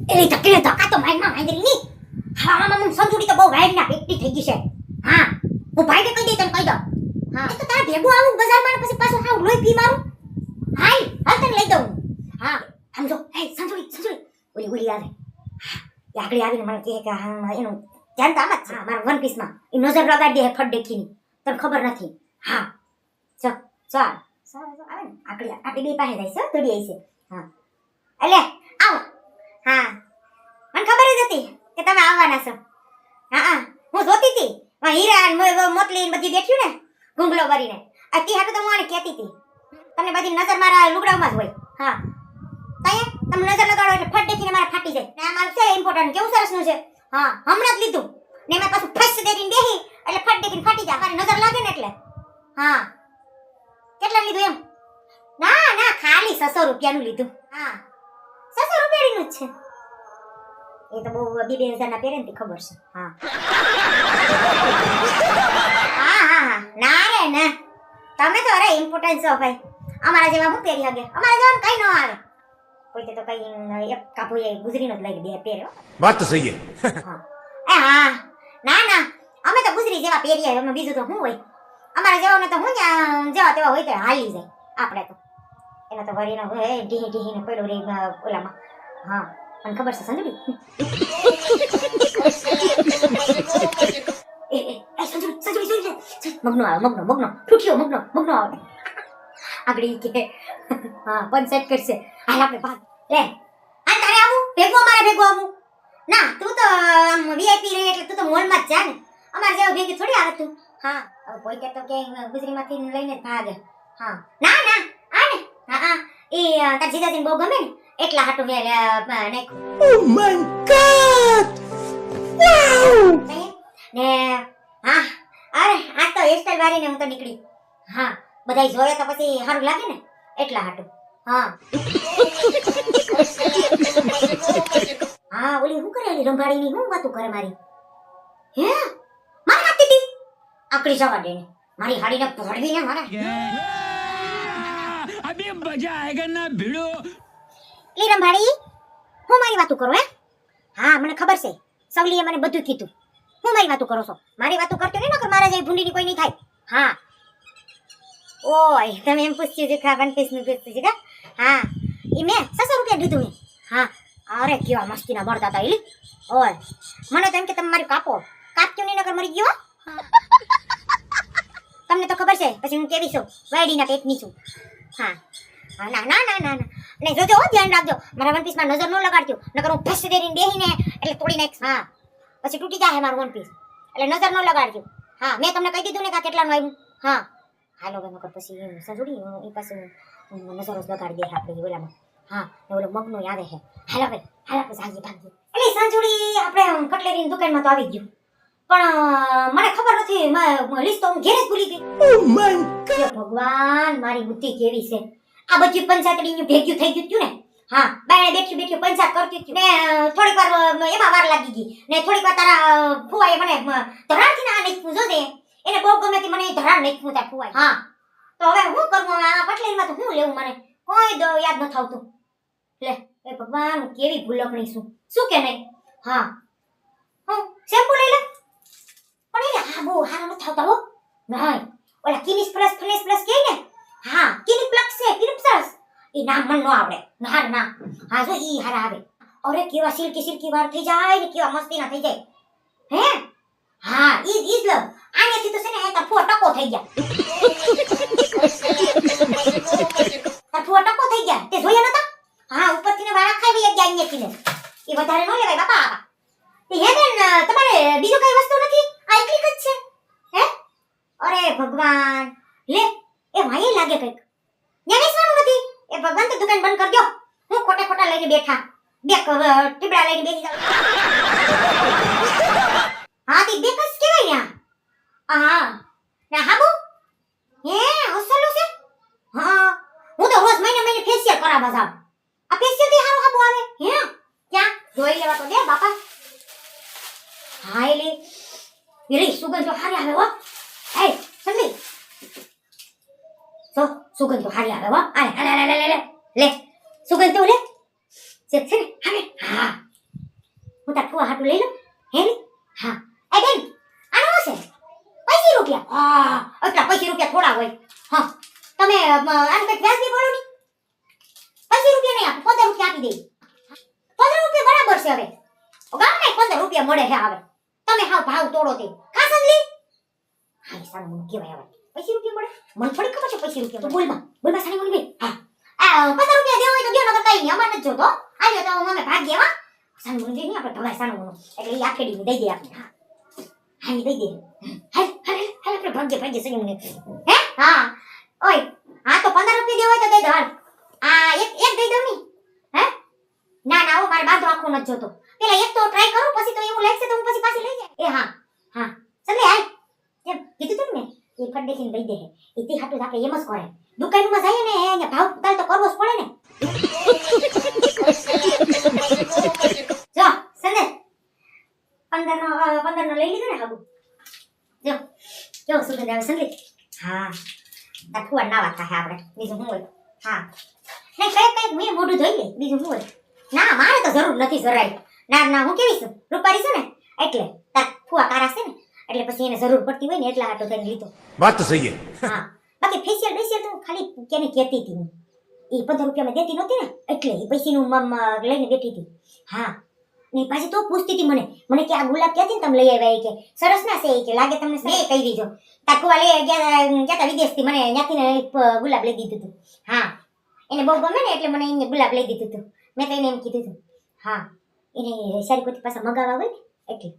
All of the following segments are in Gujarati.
એલી ધકેલે ધક્કા તો માઈમાં આંદરી ની હા મમ સંજુડી તો બહુ વાઈડ ના પેટી થઈ ગઈ છે હા હું ભાઈને કહી દે તને કહી દો હા એ તો તારા ભેગું આવું બજારમાં પછી પાછું હાવ લોહી પી મારું હાલ હાલ તને લઈ દઉં હા સમજો એ સંજુડી ઓલી આવે આગળ આવીને મને કહે કે હા એનું ધ્યાન તો આમ જ છે મારા વન પીસમાં એ નજર લગાડી દે ફટ દેખીને તને ખબર નથી હા ચાલ આવે ને આપણી બે પાસે જાય છે થોડી આવી છે હા એટલે આવો હા મને ખબર જ હતી કે તમે આવવાના છો હા હું જોતી હતી હીરા મોતલી બધી બેઠ્યું ને ગુંગલો ભરીને અતી હાટું તો હું આને કહેતી હતી તમને બધી નજર મારા લુગડામાં જ હોય હા તાય તમે નજર લગાડો એટલે ફટ દેખીને મારા ફાટી જાય ને આ મારું છે ઇમ્પોર્ટન્ટ કેવું સરસનું છે હા હમણાં જ લીધું ને મેં પાછું ફસ દેરીને બેહી એટલે ફટ દેખીને ફાટી જાય મારી નજર લાગે ને એટલે હા કેટલા લીધું એમ ના ખાલી 600 રૂપિયાનું લીધું હા 600 રૂપિયાનું જ છે એ તો બહુ 2000 ના પહેરે ને ખબર છે હા ના રે ના તમે તો અરે ઇમ્પોર્ટન્ટ છો ભાઈ અમારા જેવા હું પહેરી હગે અમારા જેવા કઈ ન આવે કોઈ તો કઈ એક કાપોય ગુજરીનો જ લઈ બે પહેર્યો વાત તો સહી હે હા ના અમે તો ગુજરી જેવા પહેરીએ અમે બીજું તો શું હોય અમારા જેવાને તો હું જેવા તેવા હોય તો હાલી જાય આપણે તો એનો તો વરીનો હોય ઢીહીને પડ્યો રે ઓલામાં હા મને ખબર છે સંજુડી એ સંજુડી મગનો ઠૂઠિયો મગનો આવે આગળી કે હા પંચાયત કરશે હાલ આપણે ભાગ લે આ તારે આવું ભેગું આવું ના તું તો વીઆઈપી રહે એટલે તું તો મોલમાં જ જા ને અમારે જેવું ભેગી થોડી આવે તું હા હવે કોઈ કે તો કે ગુજરીમાંથી લઈને જ ભાગે હા ના આ ને હા એ તાર જીજાજીને બહુ ગમે ને એટલા હાટું મેં નાખ્યું ઓ માય ગોડ વાવ ને હા અરે આ તો હેરસ્ટાઈલ વાળીને હું તો નીકળી હા બધાય જોયે તો પછી સારું લાગે ને એટલા હાટું હા હા ઓલી શું કરે એલી રંભાડીની શું વાતું કરે મારી હે મારી નાખતી હતી આકડી જવા દે ને મારી હાડીને ભોળવીને મારા अभी मजा आएगा ना भिड़ो લી રંભાડી હું મારી વાતું કરું હે હા મને ખબર છે સવલીએ મને બધું કીધું હું મારી વાતું કરો છો મારી વાતું કરતો નહીં નકર મારા જેવી ભૂંડીની કોઈ નહીં થાય હા ઓય તમે એમ પૂછ્યું છે કે 1 પીસનું પૂછ્યું છે કે હા ઈ મેં 600 રૂપિયા દીધું મેં હા અરે કેવા મસ્તીના મળતા હતા ઈ ઓય મને તો એમ કે તમે મારી કાપ્યું નહીં નકર મરી ગયો તમને તો ખબર છે પછી હું કેવી છું વાડીના પેટની છું હા ના ને જોજો ધ્યાન રાખજો મારા વન પીસમાં નજર ન લગાડજો નકર હું ફસ દેરીને બેહીને એટલે તોડી નાખીશ હા પછી તૂટી જાય મારું વન પીસ એટલે નજર ન લગાડજો હા મેં તમને કહી દીધું ને કે કેટલાનું આવ્યું હા હાલો બે નકર પછી સંજુડી એ પાછું નજર જ લગાડી દે આપણે ઓલામાં હા ઓલો મગનો આવે છે હાલો પછી ભાગી એટલે સંજુડી આપણે કટલેરીની દુકાનમાં તો આવી ગયું પણ મને ખબર નથી લિસ્ટ તો હું ઘેરે જ ભૂલી ગઈ ઓ માય ગોડ ભગવાન મારી બુદ્ધિ કેવી છે આ બધી પંચાયતડીનું ભેગ્યું થઈ ગયું ને હા બાયણે બેઠી પંચાયત કરતી હતી ને થોડીક વાર એમાં વાર લાગી ગઈ ને થોડીક વાર તારા ફુવાએ મને ધરાણથી ના નાખ્યું જોજે એને બહુ ગમે તે મને ધરાણ નાખ્યું તાર ફુવાએ હા તો હવે હું કરવું આ કટલેરીમાં તો હું લેવું મને કોઈ યાદ ન થાવતું લે એ ભગવાન હું કેવી ભૂલકણી છું શું કે નહીં હા હું શેમ્પુ લઈ લે પણ એ હા બહુ હારો ન થાવતા હો નહીં ઓલા કિનિસ પ્લસ કે ને હા કિનિક પ્લસ છે કિનિપ્સસ એ નામ મને ન આવડે ના હા જો ઈ હારા આવે અરે કેવા સિલ્કી વાર થઈ જાય ને કેવા મસ્તીના થઈ જાય હે હા ઈ લો આનેથી તો છે ને તાર ફો ટકો થઈ ગયા તે જોયા નતા હા ઉપરથી ને વાળા ખાવી ગયા અહીંયાથી ને એ વધારે ન લેવાય બાપા તે હે બેન તમારે બીજું કઈ વસ્તુ નથી આ એકલી જ છે હે અરે ભગવાન લે એ વાય લાગે કઈક ન્યા વેચવાનું નથી એ ભગવાન તો દુકાન બંધ કરી દો હું ખોટા લઈને બેઠા બે ટીબડા લઈને બેસી જાવ હા તે બેકસ કેવાય ન્યા હા ના હાબુ હે હોસલો છે હા હું તો રોજ મહિને ફેશિયલ કરાવવા જાવ આ ફેશિયલ થી હારું હાબુ આવે હે ક્યાં જોઈ લેવા તો દે બાપા હા એલી સુગંધ તો હારી આવે હો હે સંદી સુગંધ તો હારી આવે હો આલે લે સુગંધ તો લે છે ને હવે હા હાટું લઈ લો હે ને હા એ બેન આનો છે ₹50 એટલા ₹50 થોડા હોય હા તમે આનું કઈ વ્યાજ બોલો ની ₹50 નહીં આપો ₹15 આપી દે ₹15 બરાબર છે હવે ગામમાં ₹15 મળે છે હવે તમે હાવ ભાવ તોડો તે કા સમજી હા સારું મને કેવાય હવે ₹50 મળે મને થોડી ખબર છે ₹50 તો બોલમાં સાની બોલ બે હા આ ₹15 દેવા હોય તો દેવ નગર કઈ નહીં અમાર નથી જોતો આવ્યો તો અમે ભાગ્ય વા સાનું મને નહીં આપણે ભગાય સાનું મને એટલે ઈ આખેડી દઈ દે આપણે હા હા ઈ દઈ દે હાલ આપણે ભાગ્ય સની મને હે હા ઓય હા તો ₹15 દેવા હોય તો દઈ દો હાલ આ એક દઈ દો ની હે ના ઓ મારે બાંધો આખો નથી જોતો પેલા એક તો ટ્રાય કરું પછી તો એવું લાગશે તો હું પછી પાછી લઈ જાય એ હા સમજે હાલ એમ કીધું તું ને એ ફટ દેખીને દઈ દે એ તે હાટું આપણે એમ જ કરે દુકાનમાં જઈએ ને એને ભાવ તાલ તો કરવો જ પડે ને જો સંદે 15 નો લઈ લીધો ને હાબુ જો કેવો સુગંધ આવે સંદે હા તાર ફુવા નાવા થાય આપણે બીજું શું હોય હા નહીં કઈ મેં મોઢું ધોઈ લે બીજું શું હોય ના મારે તો જરૂર નથી જરાય ના હું કેવી છું રૂપારી છું ને એટલે તાર ફુવા કારા છે ને એટલે પછી એને જરૂર પડતી હોય ને એટલા હાટો થઈને લીધો बात तो सही है હા બાકી ફેશિયલ તો ખાલી કેને કહેતી હતી હું એ ₹15 માં દેતી નહોતી ને એટલે એ પૈસીનું લઈને બેઠી હતી હા ને પાછી તો પૂછતી હતી મને કે આ ગુલાબ ક્યાંથી તમે લઈ આવ્યા કે સરસ ના છે કે લાગે તમને મેં કહી દીધો તાર ફુવા લઈ ગયા વિદેશથી મને ત્યાંથી ને ગુલાબ લઈ દીધું હતું હા એને બહુ ગમે ને એટલે મને એને ગુલાબ લઈ દીધું હતું મેં તો એને એમ કીધું હતું હા એને સારી કોઈ પાછા મગાવવા હોય ને એટલે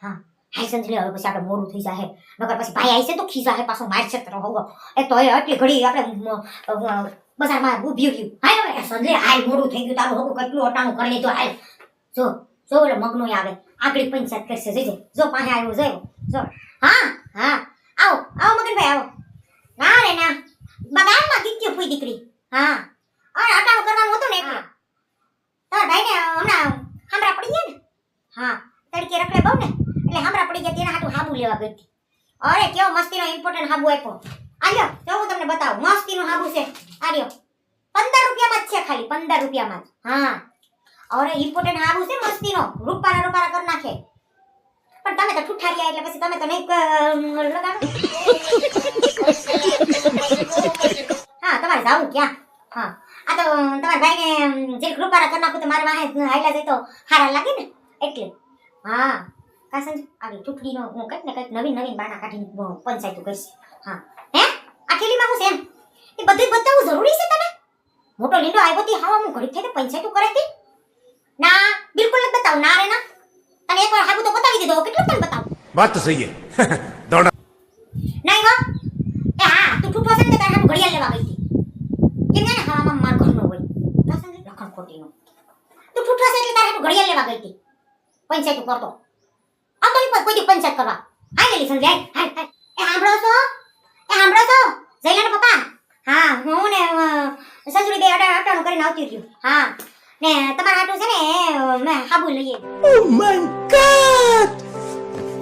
હા હાઈ સંજલી હવે પછી આપણે મોડું થઈ જાય નકર પછી ભાઈ આવી છે તો ખીસા હે પાછો મારશે તો હોગો એક તો એટલી ઘડી આપણે બજારમાં ઊભી રહ્યું હાય હવે સંજલી હાલ મોડું થઈ ગયું તારું હોગો કેટલું અટાણું કરી લીધું હાલ જો ઓલો મગનો આવે આગળ પંચાયત કરશે જજે જો પાસે આવ્યો જો હા આવો મગનભાઈ આવો ના રે ના બગાનમાં દીકરી ફૂઈ દીકરી હા અરે અટાણું કરવાનું હતું ને એટલે તાર ભાઈને હમણાં હામરા પડી ગયા ને હા તડકે રખડે બહુ ને એટલે હામરા પડી ગયા તેના હાટું હાબુ લેવા ગઈ અરે કેવો મસ્તીનો ઇમ્પોર્ટન્ટ હાબુ આપ્યો આલ્યો જો હું તમને બતાવું મસ્તીનો હાબુ છે આલ્યો ₹15 માં જ છે ખાલી ₹15 માં હા અરે ઇમ્પોર્ટન્ટ હાબુ છે મસ્તીનો રૂપારા કરી નાખે પણ તમે તો ઠુઠારિયા એટલે પછી તમે તો નહીં લગાડો હા તમારે જાવું ક્યાં હા આ તો તમારા ભાઈને જે રૂપારા કરી નાખું તો મારે વાહે હાઈલા જાય તો હારા લાગે ને એટલે હા કાસંજ આવી ઠુઠડીનો હું કંઈક ને કંઈક નવીન બાના કાઢીને પંચાયતું કરીશ હા હે આ થેલીમાં હું છે એમ એ બધું બતાવવું જરૂરી છે તને મોટો લીંડો આવ્યો હતી હા હું ઘડી થઈ પંચાયતું કરે હતી ના બિલકુલ નથી બતાવું ના રે ના તને એકવાર હાબુ તો બતાવી દીધો કેટલું તને બતાવું बात तो सही है दौड़ा નહીં હો એ હા તું ઠૂઠો છે ને તારે હાબુ ઘડિયાળ લેવા ગઈ હતી કેમ ને હવામાં માર ઘરનો હોય કાસંજ લખણ ખોટીનો તું ઠૂઠો છે એટલે તારે હાબુ ઘડિયાળ લેવા ગઈ હતી પંચાયતું કરતો આ તો નહીં કોઈ પંચાયત કરવા હાય લેલી સંજય હાય એ સાંભળો છો જયલાના પપ્પા હા હું ને સસુરી બે અટાણું કરીને આવતી રહ્યું હા ને તમારા હાટું છે ને મેં હાબુ લઈએ Oh my god!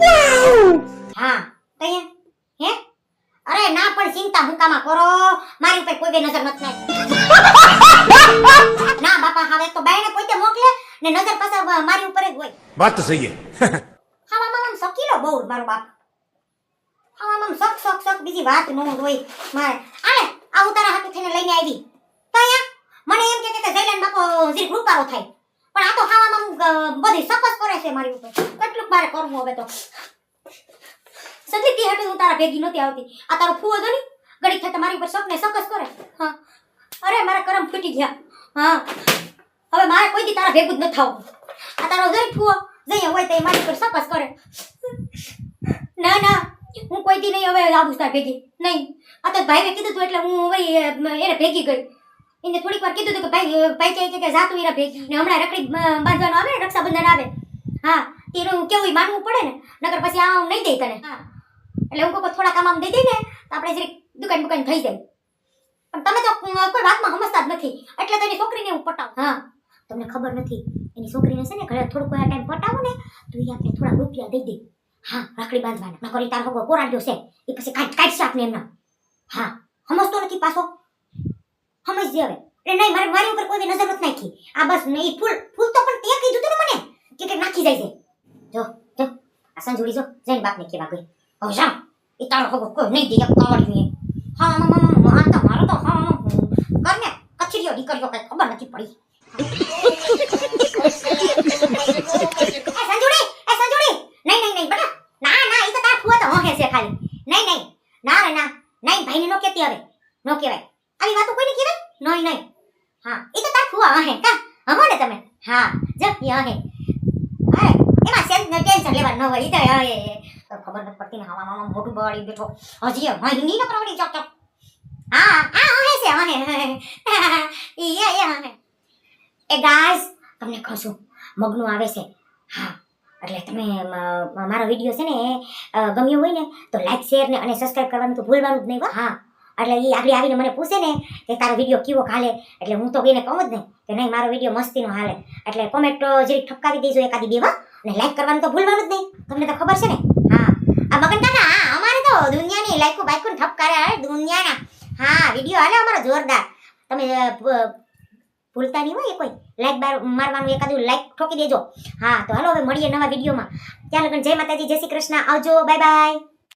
Wow! હા તો હે અરે ના પણ ચિંતા હુકામાં કરો મારી ઉપર કોઈ બે નજર નથી ના બાપા હવે તો બાયને પોતે મોકલે ને નજર પાછા મારી ઉપર જ હોય बात तो सही है ખાવામાં શોખીલો બહુ મારો બાપ ખાવામાં શોખ બીજી વાત ન હોય મારે આને આ ઉતારા હાટું થઈને લઈને આવી તો અહીંયા મને એમ કે જયલાન બાપો જે રૂપારો થાય પણ આ તો ખાવામાં બધી સકસ કરે છે મારી ઉપર કેટલું મારે કરવું હવે તો સતી હાટું ઉતારા ભેગી નહોતી આવતી આ તારો ફૂવો જો ની ઘડી થતા મારી ઉપર સપને સકસ કરે હા અરે મારા કરમ ફૂટી ગયા હા હવે મારે કોઈ દી તારા ભેગું જ ન થાવું આ તારો જઈ ફૂવો જઈ હોય તો મારી ઉપર સકસ કરે ના હું કોઈ દી નહીં હવે આવું તાર ભેગી નહીં આ તો ભાઈએ કીધું તું એટલે હું હવે એને ભેગી ગઈ એને થોડીક વાર કીધું હતું કે ભાઈ કે જાતું એના ભેગી ને હમણાં રખડી બાંધવાનું આવે ને રક્ષાબંધન આવે હા એનું કેવું માનવું પડે ને નકર પછી આ નહીં દઈ તને હા એટલે હું કોઈ થોડા કામ આમ દઈ દઈ ને તો આપણે જરી દુકાન થઈ જાય પણ તમે તો કોઈ વાતમાં સમજતા જ નથી એટલે તો એની છોકરીને હું પટાવું હા તમને ખબર નથી એની છોકરીને છે ને ઘરે થોડુંક ટાઈમ પટાવું ને તો એ આપણે થોડા રૂપિયા દઈ દે હા રાખડી બાંધવાના નકર તાર હોગો કોરાડ્યો છે એ પછી કાઢશે આપને એમના હા સમજતો નથી પાછો સમજજે હવે એટલે નહીં મારી ઉપર કોઈ નજર નથી નાખી આ બસ નહીં ફૂલ તો પણ તે કીધું તું ને મને કે નાખી જાય છે જો આ સંજોડી જો જઈને બાપને કેવા ગઈ હવે જાઓ એ તારો હગો કોઈ નહીં દે એક કાવડી હા આ તો મારો તો હા કરને કચરીઓ દીકરીઓ કઈ ખબર નથી પડી એ સંજોડી નહીં બેટા ના ઈ તો તાર ફુવા તો હોહે છે ખાલી નહીં ના રે ના નહીં ભાઈને નો કેતી હવે નો કહેવાય આવી વાતો કોઈને કહેવાય નહીં હા ઈ તો તાર ફુવા હે કા હમો ને તમે હા જો યા હે અરે એમાં સેન્સ ન ટેન્શન લેવા ન હોય ઈ તો ખબર નથી પડતી ને હવામાં મોટું બળી બેઠો હજી મહિની ન પ્રવડી ચક હા હે છે ઈ હે એ ગાઈસ તમને કહું છું મગનું આવે છે હા એટલે તમે મારો વિડિયો છે ને ગમ્યો હોય ને તો લાઈક શેર ને અને સબસ્ક્રાઇબ કરવાનું તો ભૂલવાનું જ નહીં હા એટલે ઈ આગળ આવીને મને પૂછે ને કે તારો વિડિયો કેવો હાલે એટલે હું તો એને કહું જ નહીં કે નહીં મારો વિડિયો મસ્તીનો હાલે એટલે કોમેન્ટ જરી ઠપકાવી દેજો એકાદી બેમાં અને લાઈક કરવાનું તો ભૂલવાનું જ નહીં તમને તો ખબર છે ને હા આ મગન કાકા હા અમારે તો દુનિયાની લાઈકો બાઈકો ઠપકારે દુનિયાના હા વિડિયો હાલે અમારો જોરદાર તમે ભૂલતા નહીં હોય કોઈ લાઈક મારવાનું એકાદું લાઈક ઠોકી દેજો હા તો હાલો હવે મળીએ નવા વિડીયોમાં ત્યાં લગન જય માતાજી જય શ્રી કૃષ્ણ આવજો બાય બાય